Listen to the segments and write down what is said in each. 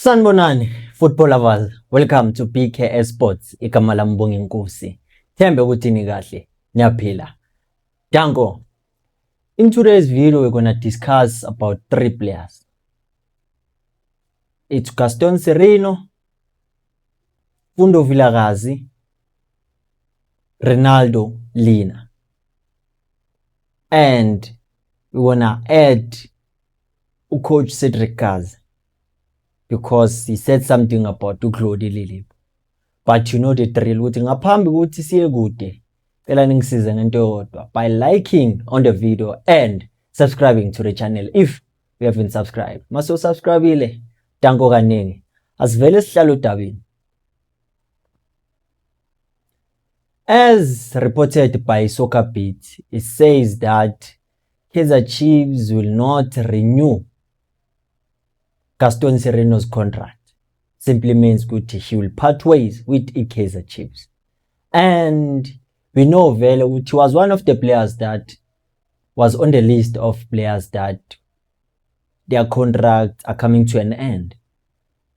Sanibonani football lovers, welcome to BKS Sports. Igama lami Mbonga Inkosi. Thembe ukuthi ni kahle, niyaphila. Danko. In today's video we're going to discuss about 3 players. It's Gaston Sirino, Fundo Vilakazi, Ronaldo Lina. And we want to add Coach Cedric Kazi, because he said something about Claude Lilip. But you know the drill, ukuthi ngaphambi ukuthi siye kude cela ningisize ngento yodwa by liking on the video and subscribing to the channel if you haven't subscribed. Maso subscribe danko kaningi asivele sihlalo dabini. As reported by SoccerBeat, it says that Kaizer Chiefs will not renew Gaston Sirino's contract. Simply means good he will part ways with Kaizer Chiefs. And we know Vele, which was one of the players that was on the list of players that their contracts are coming to an end.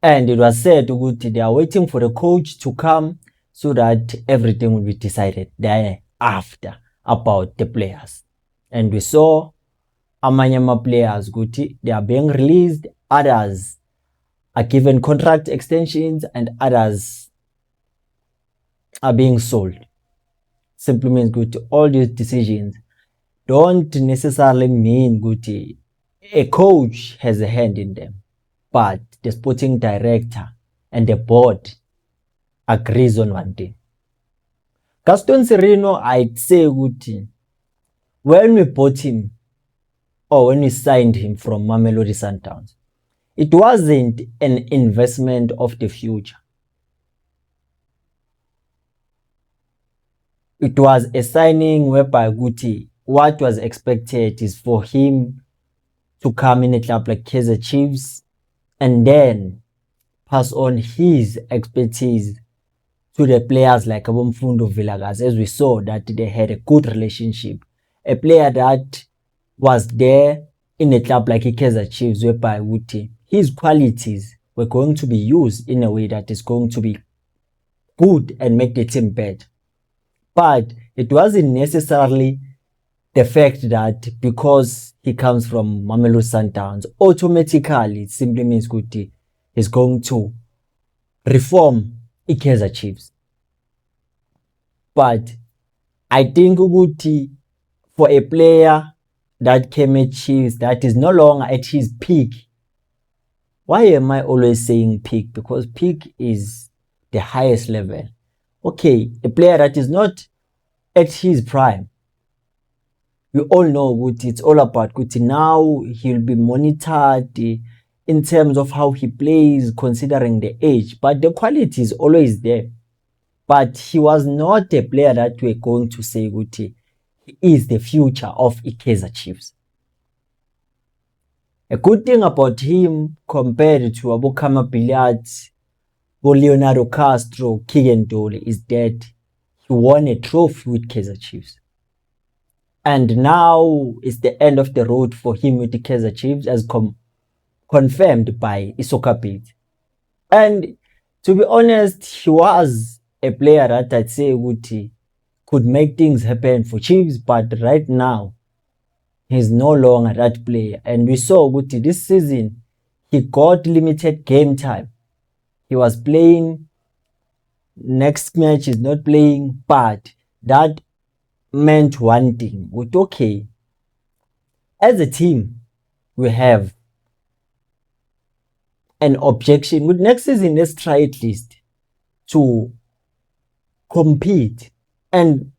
And it was said they are waiting for the coach to come so that everything will be decided thereafter about the players. And we saw amanyama players they are being released, others are given contract extensions, and others are being sold. Simply means all these decisions don't necessarily mean a coach has a hand in them, but the sporting director and the board agrees on one thing. Gaston Sirino, I'd say when we bought him or when we signed him from Mamelodi Sundowns, it wasn't an investment of the future. It was a signing whereby what was expected is for him to come in a club like Kaizer Chiefs and then pass on his expertise to the players like Fundo Vilakazi, as we saw that they had a good relationship. A player that was there in a club like Kaizer Chiefs whereby his qualities were going to be used in a way that is going to be good and make the team better. But it wasn't necessarily the fact that because he comes from Mamelodi Sundowns, automatically it simply means he's going to reform Kaizer Chiefs. But I think for a player that came at Chiefs that is no longer at his peak. Why am I always saying peak? Because peak is the highest level. Okay, a player that is not at his prime. We all know it's all about now he'll be monitored in terms of how he plays considering the age. But the quality is always there. But he was not a player that we're going to say he is the future of Kaizer Chiefs. A good thing about him compared to Abukama Billiards, Leonardo Castro, Keegan Dole is that he won a trophy with Kaizer Chiefs. And now it's the end of the road for him with the Kaizer Chiefs as confirmed by SoccerBeat. And to be honest, he was a player that I'd say could make things happen for Chiefs, but right now he's no longer that player. And we saw this season he got limited game time. He was playing, next match is not playing, but that meant one thing. Okay, as a team we have an objection. With next season, let's try at least to compete. And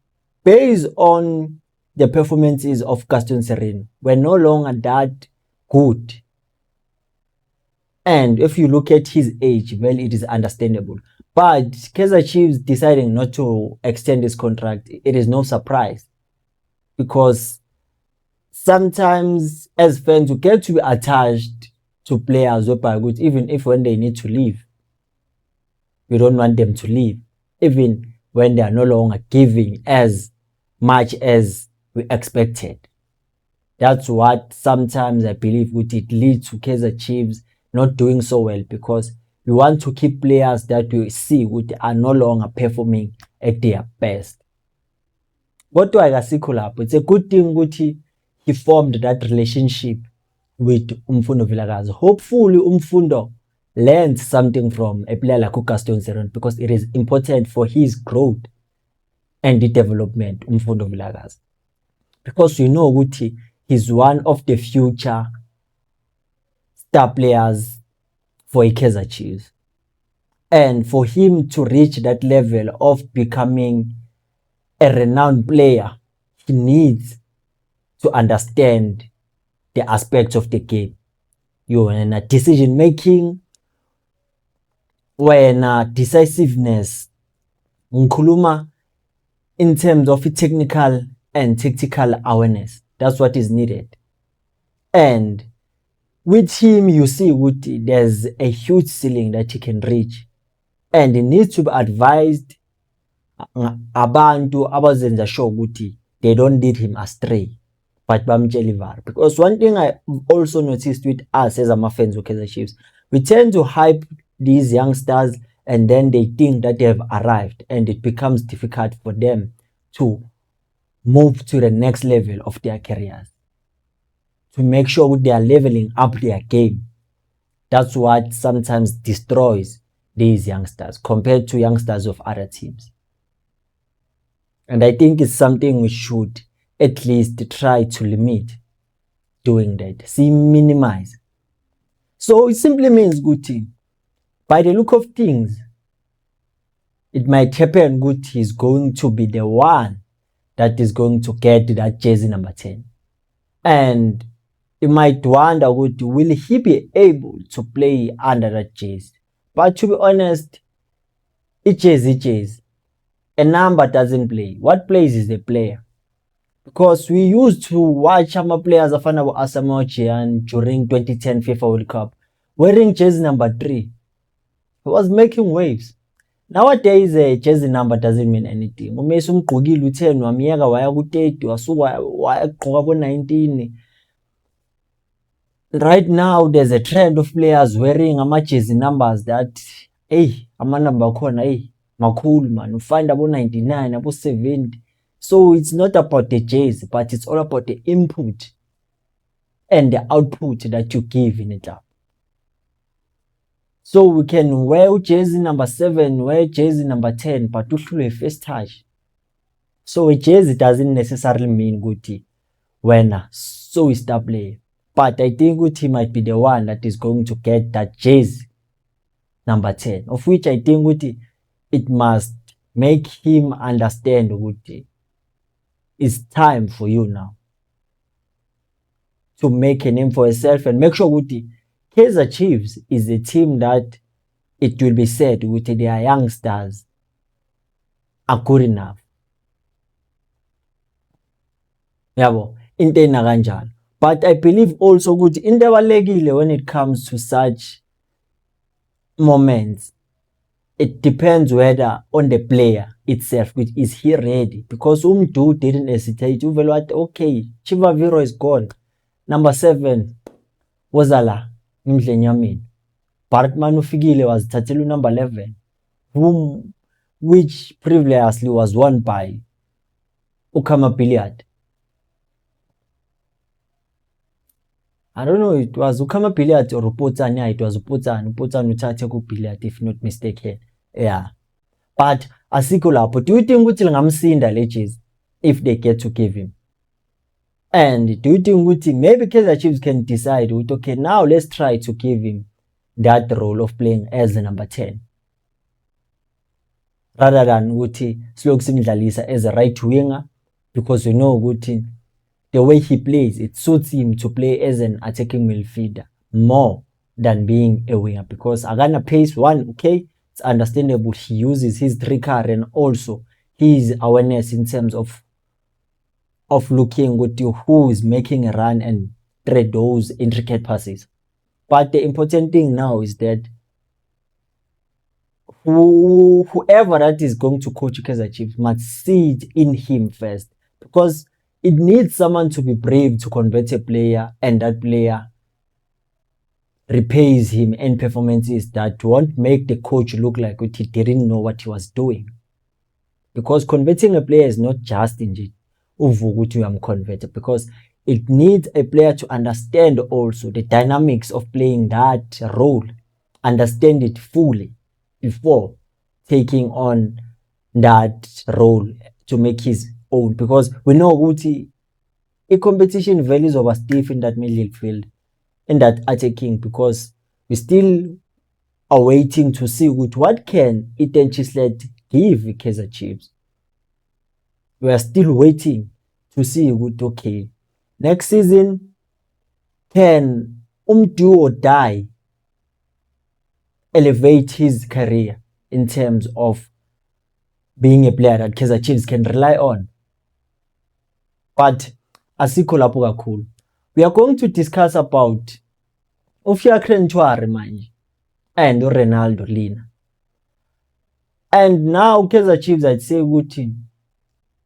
based on the performances of Gaston Sirino, were no longer that good. And if you look at his age, well, it is understandable. But Kaizer Chiefs deciding not to extend his contract, it is no surprise. Because sometimes as fans, you get to be attached to players even if when they need to leave, we don't want them to leave. Even when they are no longer giving as much as we expected. That's what sometimes I believe it leads to Kaizer Chiefs not doing so well, because We want to keep players that we see which are no longer performing at their best. Kodwa akasikho lapho. It's a good thing ukuthi he formed that relationship with Mfundo Vilakazi. Hopefully Mfundo learns something from a player like Gaston Zeron, because it is important for his growth and the development, Mfundo Vilakazi. Because you know ukuthi he's one of the future star players for Kaizer Chiefs. And for him to reach that level of becoming a renowned player, he needs to understand the aspects of the game. When decision making, when decisiveness, ngikhuluma in terms of technical and tactical awareness. That's what is needed. And with him, you see there's a huge ceiling that he can reach, and he needs to be advised abantu abazenza sure ukuthi they don't lead him astray, but bamtshela ivara. Because one thing I also noticed with us as fans of Kaizer Chiefs, we tend to hype these youngsters and then they think that they have arrived, and it becomes difficult for them to move to the next level of their careers, to make sure they are leveling up their game. That's what sometimes destroys these youngsters compared to youngsters of other teams. And I think it's something we should at least try to limit doing that. See, minimize. So it simply means good thing. By the look of things, it might happen good he's going to be the one that is going to get that jersey number 10. And you might wonder, will he be able to play under that jersey? But to be honest, each jersey. A number doesn't play. What plays is the player. Because we used to watch some players of Asamoah Gyan during 2010 FIFA World Cup wearing jersey number 3. He was making waves. Nowadays, jersey number doesn't mean anything. Umesi umgqokile u10 wamiyeka waya ku30 wasuka wayagqoka ko19. Right now there's a trend of players wearing jersey numbers that ama-number akhona makhulu man, you find about 99, about 70. So it's not about the jersey, but it's all about the input and the output that you give in it up. So we can wear jersey number 7, wear jersey number 10, but to a first touch. So a jersey doesn't necessarily mean good when so is the player. But I think he might be the one that is going to get that jersey number 10, of which I think it must make him understand it's time for you now to make a name for yourself and make sure Kaizer Chiefs is a team that it will be said their youngsters are good enough. Yabo, into kanjalo. But I believe also into ebalulekile when it comes to such moments, it depends whether on the player itself, which is he ready. Because dude didn't hesitate. Okay, Chivaviro is gone. Number 7 wazala imdleni yamini. Bartman ufikile was thathela number 11, which previously was won by Ukama Billiard. I don't know, it was Ukama Billiard or Upotsani. Yeah, it was Upotsani uthathe ku Billiard if not mistaken. Yeah. But asikho lapho. Do you think ukuthi lingamsinda leches if they get to give him? And do you think maybe Kaizer Chiefs can decide okay, now let's try to give him that role of playing as the number 10 rather than Sloke simdlalisa as a right winger, because we know the way he plays, it suits him to play as an attacking midfielder more than being a winger, because Agana pace one, okay, it's understandable. He uses his trickery and also his awareness in terms of looking who is making a run and thread those intricate passes. But the important thing now is that whoever that is going to coach Kaizer Chiefs must see it in him first, because it needs someone to be brave to convert a player and that player repays him and performances that won't make the coach look like he didn't know what he was doing. Because converting a player is not just in converted, because it needs a player to understand also the dynamics of playing that role, understand it fully before taking on that role to make his own. Because we know Guti, a competition values over stiff in that middle field, in that attacking, because we still are waiting to see what can Ethan Chislett give Kaizer Chiefs. We are still waiting to see okay, next season can do or die elevate his career in terms of being a player that Kaizer Chiefs can rely on. But asikho lapho kakhulu. We are going to discuss about uFiacre Ntwari manje and Ronaldo Lina. And now Kaizer Chiefs, I'd say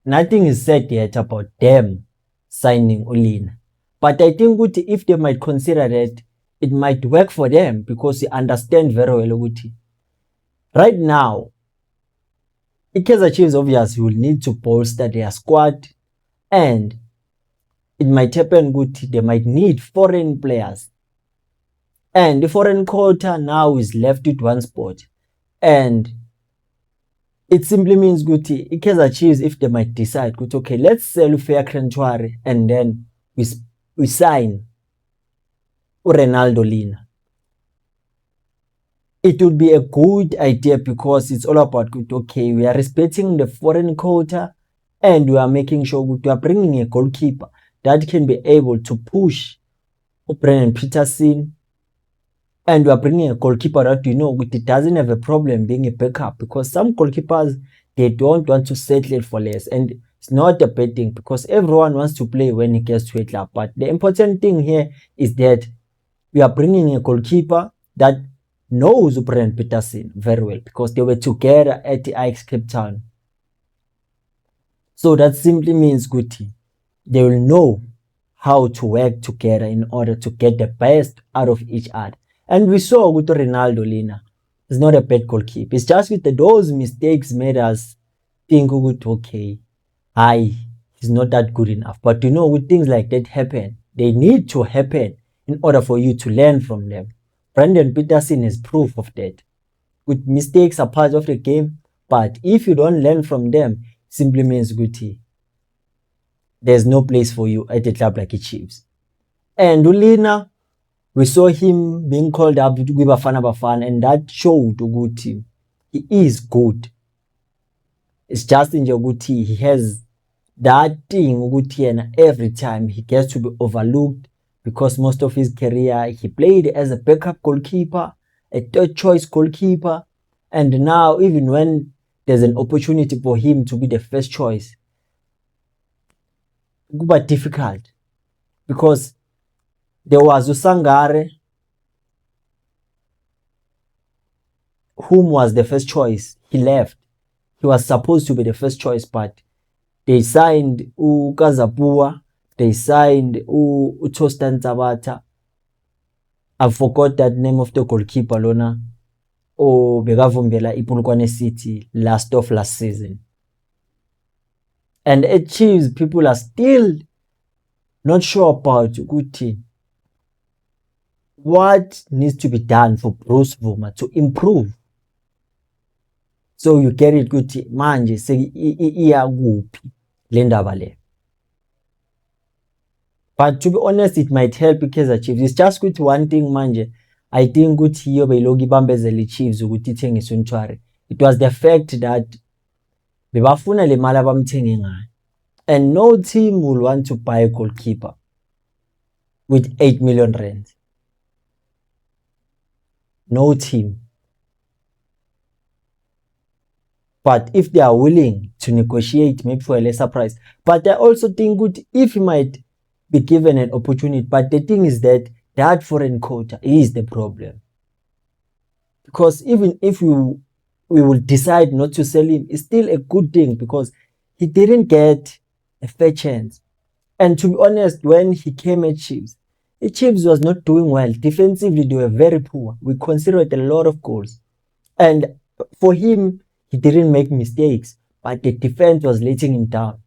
nothing is said yet about them signing Ulina. But I think if they might consider that, it might work for them, because they understand very well right now, Kaizer Chiefs obviously will need to bolster their squad, and it might happen they might need foreign players. And the foreign quota now is left with one spot. And it simply means Kaizer Chiefs, if they might decide okay, let's sell Fiacre Ntwari and then we sign Ronaldo Lina. It would be a good idea, because it's all about okay, we are respecting the foreign quota and we are making sure we are bringing a goalkeeper that can be able to push Brendan Peterson, and we are bringing a goalkeeper that it doesn't have a problem being a backup, because some goalkeepers, they don't want to settle for less, and it's not a bad thing, because everyone wants to play when he gets to a club. But the important thing here is that we are bringing a goalkeeper that knows Brendan Peterson very well, because they were together at the Ajax Cape Town. So that simply means they will know how to work together in order to get the best out of each other. And we saw Ronaldo Lina is not a bad goalkeeper. It's just those mistakes made us think okay, he's not that good enough. But things like that happen. They need to happen in order for you to learn from them. Brendan Peterson is proof of that. Good mistakes are part of the game, but if you don't learn from them, simply means there's no place for you at a club like the Chiefs. And Ulina, we saw him being called up to Bafana Bafana, and that showed he is good. It's just in Joguti, he has that thing and every time he gets to be overlooked, because most of his career he played as a backup goalkeeper, a third choice goalkeeper, and now even when there's an opportunity for him to be the first choice, it's difficult, because there was Usangare, whom was the first choice. He left. He was supposed to be the first choice, but they signed Kazapua, they signed Tostan Tabata. I forgot that name of the goalkeeper lona. Begavumbela Ipulukwane City last season. And at Chiefs, people are still not sure about what needs to be done for Bruce Vuma to improve. So you get it manje iya kuphi le ndaba le. But to be honest, it might help Kaizer Chiefs. It's just one thing manje. I think iyo beyiloki bambezela Chiefs ithengise uNtwari. It was the fact that bebafuna le mali abamthenge ngayo. And no team will want to buy a goalkeeper with 8 million rand. No team. But if they are willing to negotiate, maybe for a lesser price. But I also think if he might be given an opportunity. But the thing is that foreign quota is the problem. Because even if we will decide not to sell him, it's still a good thing, because he didn't get a fair chance. And to be honest, when he came at Chiefs, the Chiefs was not doing well. Defensively, they were very poor. We conceded a lot of goals. And for him, he didn't make mistakes, but the defense was letting him down.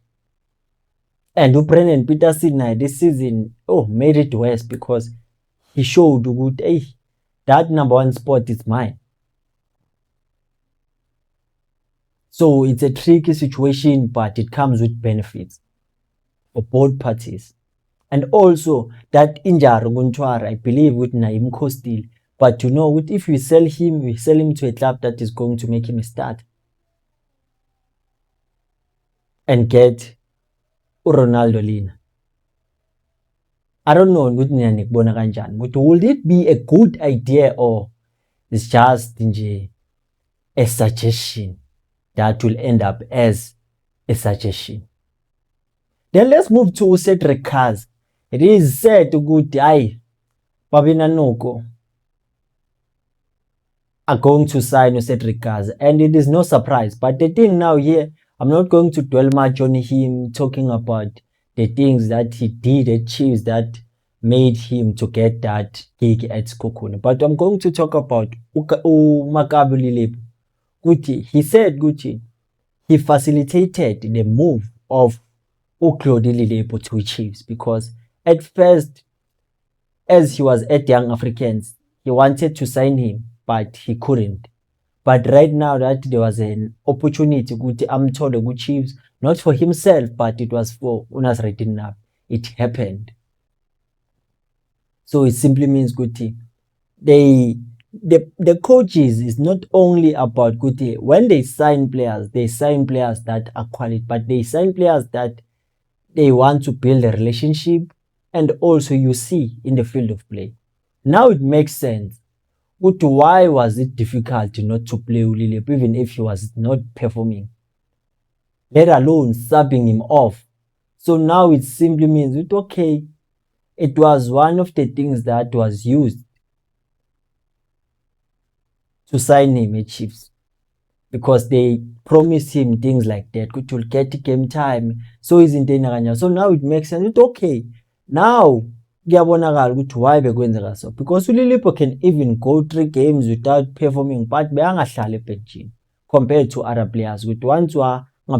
And Brendan Peterson this season, made it worse because he showed good, hey, that number 1 spot is mine. So it's a tricky situation, but it comes with benefits for both parties. And also that injury, I believe with Naeem Costil. But if we sell him to a club that is going to make him a start and get Ronaldo Lina. I don't know with Nianik Bonakanjan, but would it be a good idea or it's just a suggestion that will end up as a suggestion? Then let's move to Cedric Kaz. It is said to good Babina Noko are going to sign Cedric Kaz, and it is no surprise. But the thing now here, I'm not going to dwell much on him talking about the things that he did at Chiefs that made him to get that gig at Sekhukhune. But I'm going to talk about Makabu Lilipo. Guti, he said Guti, he facilitated the move of Claude Lilipo to Chiefs because at first, as he was at Young Africans, he wanted to sign him, but he couldn't. But right now that there was an opportunity, I'm told the good Chiefs, not for himself, but it was for Unas Redinab. It happened. So it simply means Guti. The coaches is not only about Guti. When they sign players that are quality, but they sign players that they want to build a relationship, and also you see in the field of play. Now it makes sense. Why was it difficult not to play Lilipo even if he was not performing? Let alone subbing him off. So now it simply means okay, it was one of the things that was used to sign him at Chiefs. Because they promised him things like that. Which will get game time. So isn't it? So now it makes sense. Okay. Now kuyabonakala ukuthi why bekwenzeka so, because uLilipo can even go 3 games without performing, but beyangahlali ebenchini compared to other players with once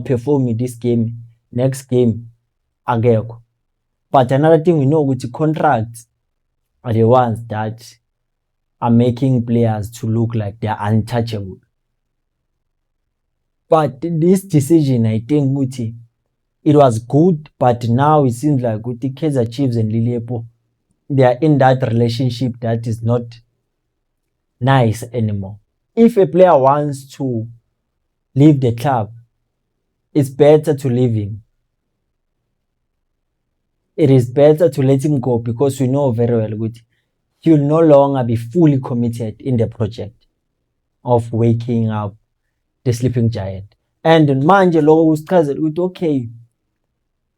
perform this game, next game akekho. But another thing we know with contracts are the ones that are making players to look like they are untouchable. But this decision, I think it was good, but now it seems like Kaizer Chiefs and Lilipo, they are in that relationship that is not nice anymore. If a player wants to leave the club, it's better to leave him. It is better to let him go because we know very well he will no longer be fully committed in the project of waking up the sleeping giant. And manje lo usichazela okay,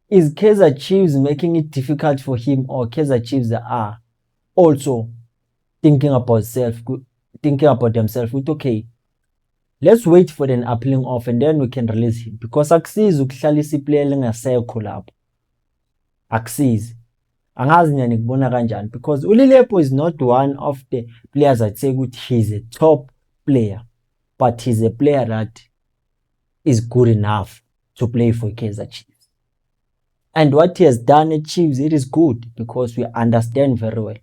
is Kaizer Chiefs making it difficult for him, or Kaizer Chiefs are also thinking about themselves with okay, let's wait for an appealing off and then we can release him, because akusizi ukuhlalisa iplayer lingasekho lapho. Akusizi. Angazi nyani kubona kanjani, because uLilipo is not one of the players I'd say he's a top player, but he's a player that is good enough to play for Kaizer Chiefs. And what he has done at Chiefs, it is good because we understand very well.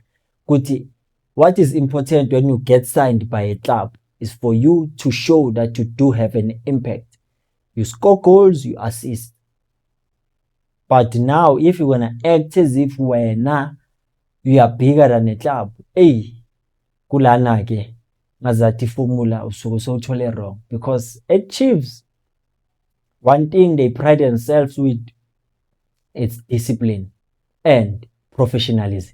What is important when you get signed by a club is for you to show that you do have an impact. You score goals, you assist. But now, if you're going to act as if you are bigger than a club, kulana ke ngazati formula usuke sowuthole wrong. Because at Chiefs, one thing they pride themselves with, it's discipline and professionalism.